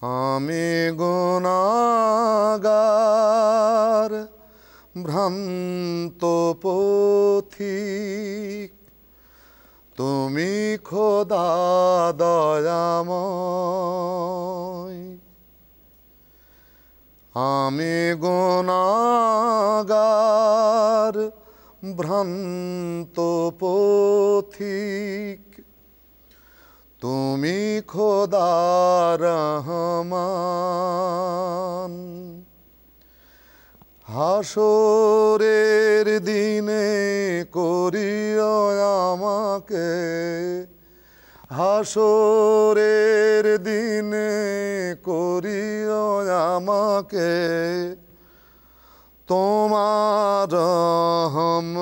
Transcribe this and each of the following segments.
আমি গুনাহগার ভ্রান্ত পথিক, তুমি খোদা দয়াময়। আমি গুনাহগার ভ্রান্ত পথিক, তুমি খোদা রহমান। হাসরের দিনে করিও আমাকে, হাসরের দিনে করিও আমাকে তোমার রহমদান।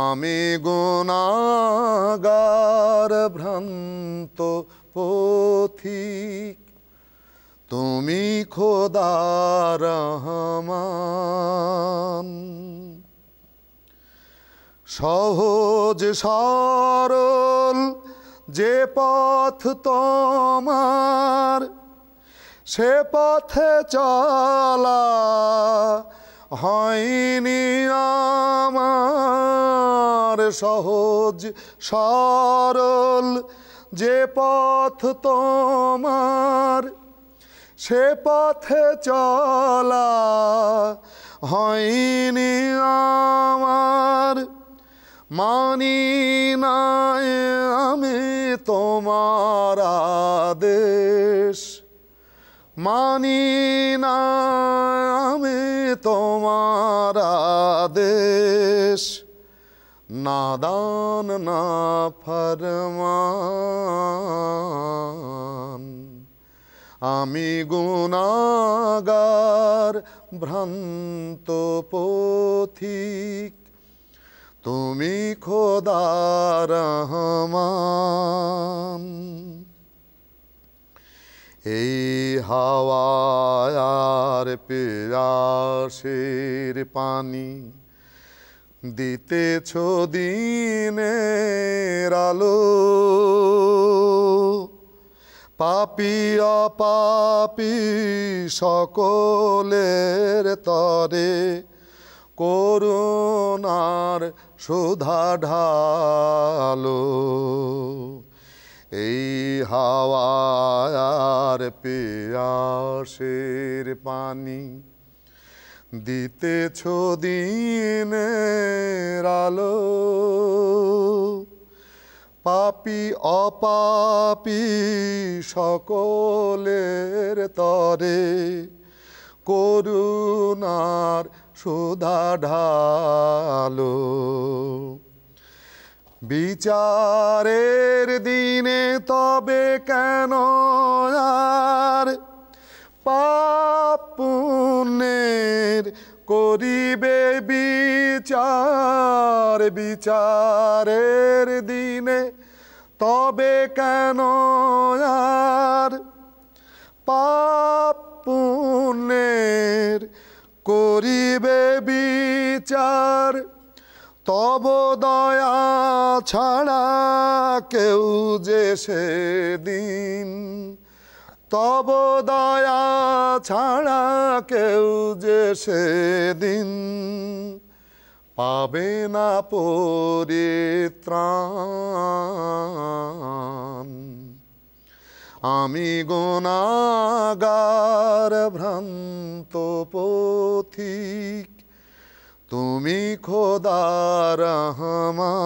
আমি গুনাহগার ভ্রান্ত পথিক, তুমি খোদা রহমান। সহজ সরল যে পথ তোমার, সে পথে চলা হয়নি আমার। সহজ সরল যে পথ তোমার, সে পথে চলা হয়নি আমার। মানি নাই আমি তোমার আদেশ, মানি না আমি তোমার আদেশ। নাদান না ফরমান, আমি গুনাহগার ভ্রান্ত পথিক, তুমি খোদা রহমান। এই হাওয়ার পিয়াসের পানি দিতেছ দিনের আলো। পাপী অপাপী সকলের তরে করুণার সুধা ঢালো। এই হাওয়ার পিয়াসের পানি দিতেছ দিনের আলো। পাপী অপাপী সকলের তরে করুণার সুধা ঢালো। বিচারের দিনে তবে কেন আর পাপ পুণ্যের করিবে বিচার। বিচারের দিনে তবে কেন আর পাপ পুণ্যের করিবে বিচার। তব দয়া ছাড়া কেউ যে সেদিন, তব দয়া ছাড়া কেউ যে সেদিন পাবে না পরিত্রাণ। আমি গুনাহগার ভ্রান্ত পথিক, তুমি খোদা রহমান।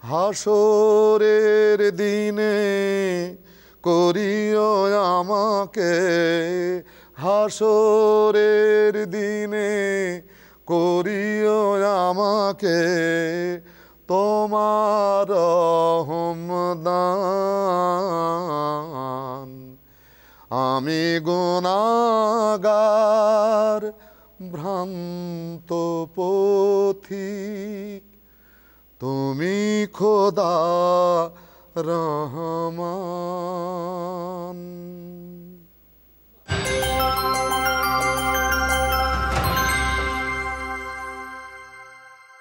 হাসরের দিনে করিও আমাকে, হাসরের দিনে করিও আমাকে তোমার রহমদান। আমি গুনাহগার ভ্রান্ত পথিক, তুমি খোদা রহমান।